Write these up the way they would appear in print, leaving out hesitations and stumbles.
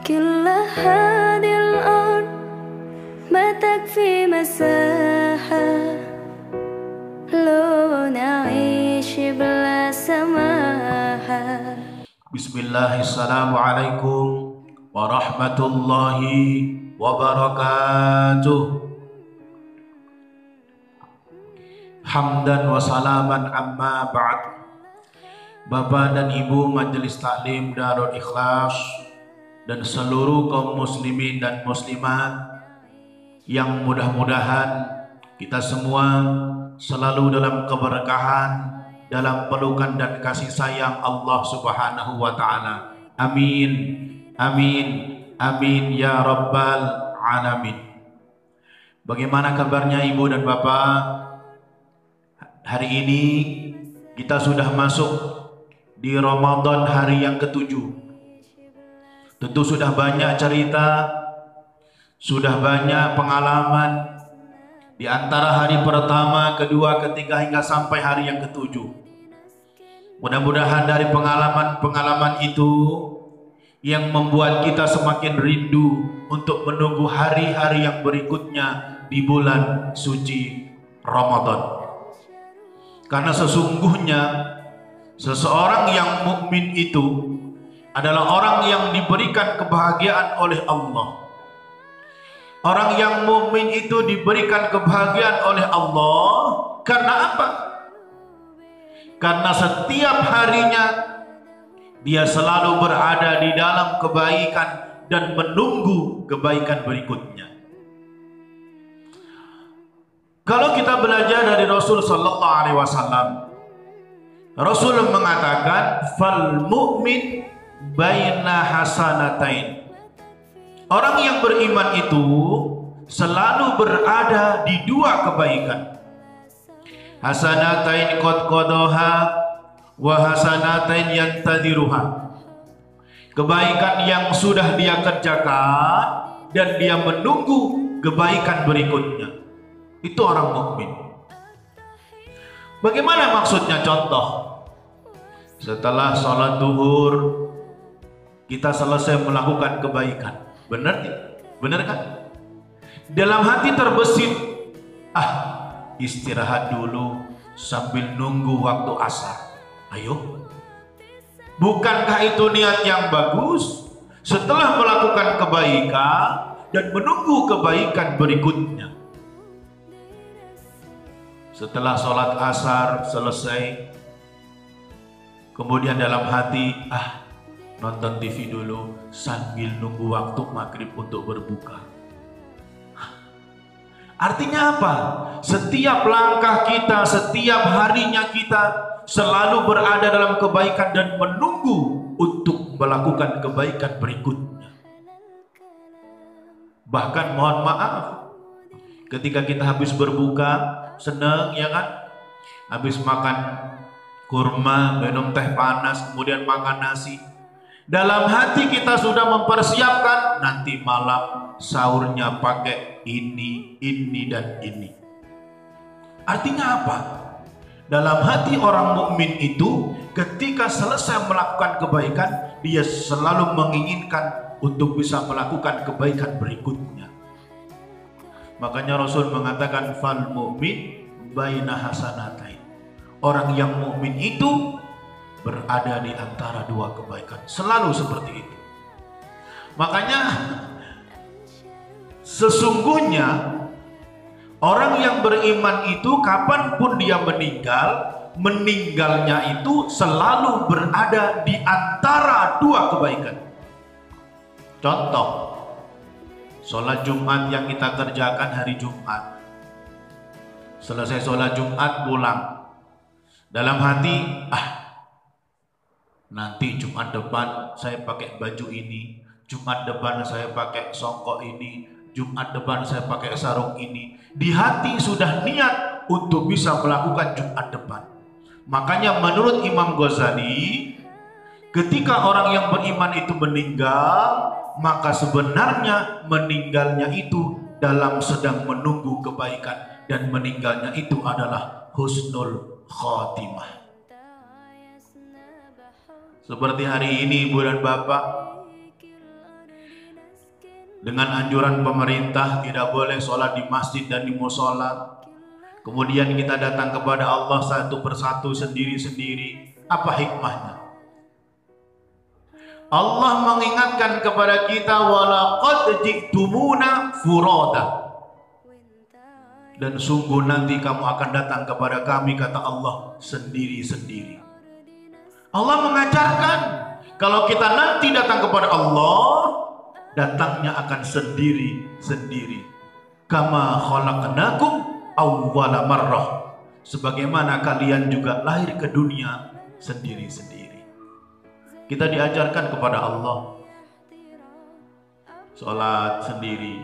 كل هذه الأرض ما تكفي مساحة لو نعيش بلا سماحة. Bismillahirrahmanirrahim warahmatullahi wabarakatuh. Hamdan wa salaman amma ba'd. Bapak dan Ibu Majelis Taklim Darul Ikhlas dan seluruh kaum muslimin dan muslimat yang mudah-mudahan kita semua selalu dalam keberkahan, dalam pelukan dan kasih sayang Allah Subhanahu wa taala. Amin. Amin. Amin ya rabbal alamin. Bagaimana kabarnya Ibu dan Bapak? Hari ini kita sudah masuk di Ramadan hari yang ke-7. Tentu sudah banyak cerita, sudah banyak pengalaman di antara hari pertama, kedua, ketiga hingga sampai hari yang ke-7. Mudah-mudahan dari pengalaman-pengalaman itu yang membuat kita semakin rindu untuk menunggu hari-hari yang berikutnya di bulan suci Ramadan. Karena sesungguhnya seseorang yang mukmin itu adalah orang yang diberikan kebahagiaan oleh Allah. Orang yang mukmin itu diberikan kebahagiaan oleh Allah karena apa? Karena setiap harinya dia selalu berada di dalam kebaikan dan menunggu kebaikan berikutnya. Kalau kita belajar dari Rasul sallallahu alaihi wasallam, Rasul mengatakan fal mu'min baina hasanatain. Orang yang beriman itu selalu berada di dua kebaikan. Hasanatain qad qadaha wa hasanatain yantadiruha. Kebaikan yang sudah dia kerjakan dan dia menunggu kebaikan berikutnya. Itu orang mukmin. Bagaimana maksudnya? Contoh, setelah sholat duhur kita selesai melakukan kebaikan, benar tidak? Benar kan? Dalam hati terbesit, istirahat dulu sambil nunggu waktu asar. Ayo, bukankah itu niat yang bagus? Setelah melakukan kebaikan dan menunggu kebaikan berikutnya. Setelah sholat asar selesai, kemudian dalam hati, nonton TV dulu sambil nunggu waktu maghrib untuk berbuka. Artinya apa? Setiap langkah kita, setiap harinya kita selalu berada dalam kebaikan dan menunggu untuk melakukan kebaikan berikutnya. Bahkan mohon maaf, ketika kita habis berbuka, senang ya kan? Habis makan kurma, minum teh panas, kemudian makan nasi. Dalam hati kita sudah mempersiapkan nanti malam sahurnya pakai ini, dan ini. Artinya apa? Dalam hati orang mukmin itu ketika selesai melakukan kebaikan, dia selalu menginginkan untuk bisa melakukan kebaikan berikutnya. Makanya Rasul mengatakan fal mu'min baina hasanatain. Orang yang mukmin itu berada di antara dua kebaikan, selalu seperti itu. Makanya sesungguhnya orang yang beriman itu kapanpun dia meninggalnya itu selalu berada di antara dua kebaikan. Contoh, sholat Jumat yang kita kerjakan hari Jumat. Selesai sholat Jumat pulang, dalam hati, nanti Jumat depan saya pakai baju ini, Jumat depan saya pakai songkok ini, Jumat depan saya pakai sarung ini. Di hati sudah niat untuk bisa melakukan Jumat depan. Makanya menurut Imam Ghazali, ketika orang yang beriman itu meninggal, maka sebenarnya meninggalnya itu dalam sedang menunggu kebaikan, dan meninggalnya itu adalah husnul khatimah. Seperti hari ini Ibu dan Bapak, dengan anjuran pemerintah tidak boleh sholat di masjid dan di musola, kemudian kita datang kepada Allah satu persatu sendiri-sendiri. Apa hikmahnya? Allah mengingatkan kepada kita, walaqad ji'tumuna furada, dan sungguh nanti kamu akan datang kepada kami, kata Allah, sendiri-sendiri. Allah mengajarkan kalau kita nanti datang kepada Allah, datangnya akan sendiri-sendiri. Kama khalaqnakum awwala marrah, sebagaimana kalian juga lahir ke dunia sendiri-sendiri. Kita diajarkan kepada Allah sholat sendiri.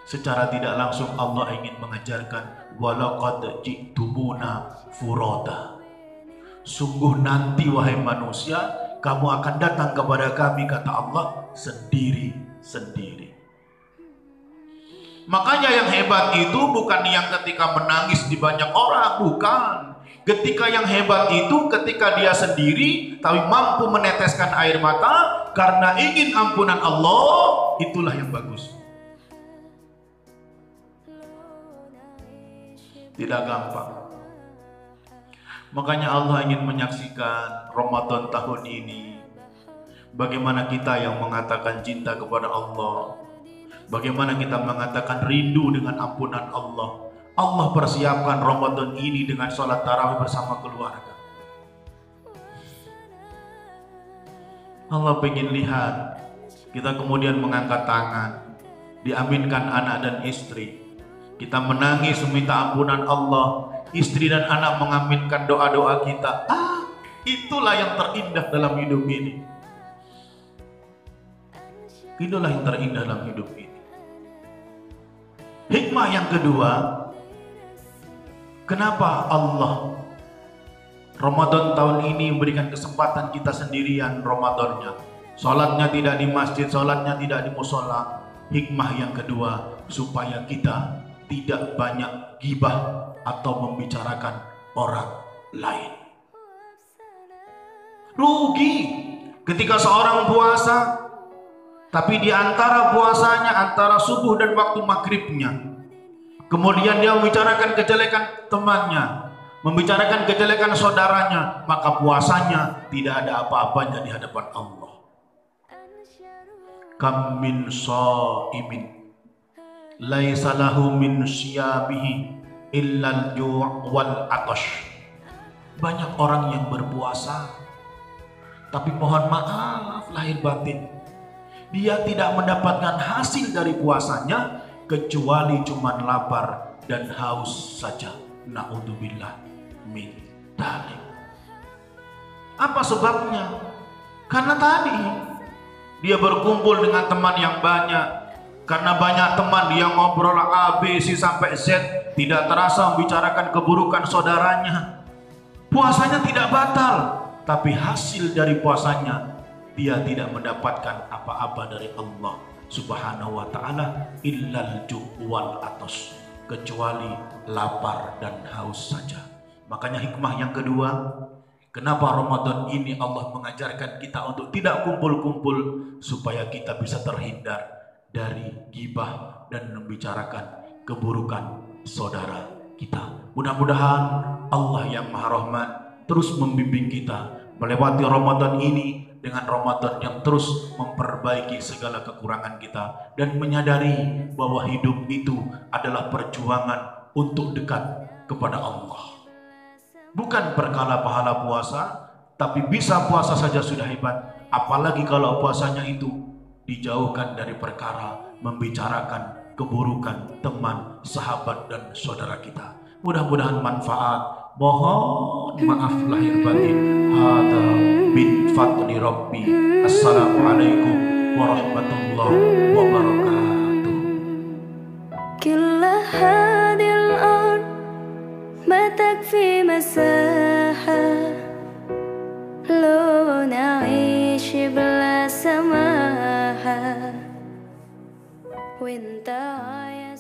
Secara tidak langsung Allah ingin mengajarkan, walaqad ji'tumuna furada, sungguh nanti wahai manusia, kamu akan datang kepada kami, kata Allah, sendiri-sendiri. Makanya yang hebat itu bukan yang ketika menangis di banyak orang, bukan. Ketika yang hebat itu ketika dia sendiri tapi mampu meneteskan air mata karena ingin ampunan Allah, itulah yang bagus. Tidak gampang. Makanya Allah ingin menyaksikan Ramadan tahun ini, bagaimana kita yang mengatakan cinta kepada Allah, bagaimana kita mengatakan rindu dengan ampunan Allah. Allah persiapkan Ramadan ini dengan sholat tarawih bersama keluarga. Allah ingin lihat kita kemudian mengangkat tangan, diaminkan anak dan istri. Kita menangis meminta ampunan Allah, istri dan anak mengaminkan doa-doa kita. Itulah yang terindah dalam hidup ini. Itulah yang terindah dalam hidup ini. Hikmah yang kedua, kenapa Allah Ramadan tahun ini memberikan kesempatan kita sendirian Ramadannya? Sholatnya tidak di masjid, sholatnya tidak di musola. Hikmah yang kedua, supaya kita tidak banyak gibah atau membicarakan orang lain. Rugi ketika seorang puasa, tapi di antara puasanya, antara subuh dan waktu maghribnya, kemudian dia membicarakan kejelekan temannya, membicarakan kejelekan saudaranya, maka puasanya tidak ada apa-apanya di hadapan Allah. Kam min shaimin laisa lahu min siyamihi illal ju' wal atash. Banyak orang yang berpuasa, tapi mohon maaf lahir batin, dia tidak mendapatkan hasil dari puasanya kecuali cuman lapar dan haus saja. Na'udzubillah min dzalik. Apa sebabnya? Karena tadi dia berkumpul dengan teman yang banyak. Karena banyak teman, dia ngobrol A, B, C sampai Z, tidak terasa membicarakan keburukan saudaranya. Puasanya tidak batal, tapi hasil dari puasanya dia tidak mendapatkan apa-apa dari Allah Subhanahu wa ta'ala, illal ju' wal atas, kecuali lapar dan haus saja. Makanya hikmah yang kedua, kenapa Ramadan ini Allah mengajarkan kita untuk tidak kumpul-kumpul, supaya kita bisa terhindar dari gibah dan membicarakan keburukan saudara kita. Mudah-mudahan Allah yang Maha Rahman terus membimbing kita melewati Ramadan ini dengan Ramadan yang terus memperbaiki segala kekurangan kita, dan menyadari bahwa hidup itu adalah perjuangan untuk dekat kepada Allah. Bukan perkara pahala puasa, tapi bisa puasa saja sudah hebat. Apalagi kalau puasanya itu dijauhkan dari perkara membicarakan keburukan teman, sahabat, dan saudara kita. Mudah-mudahan manfaat. Mohon maaf lahir batin. Hada bin fadli Rabbi. Assalamualaikum warahmatullahi wabarakatuh. Kila hadil ard ma takfi masaha, lo naish bila samaha. وانت يا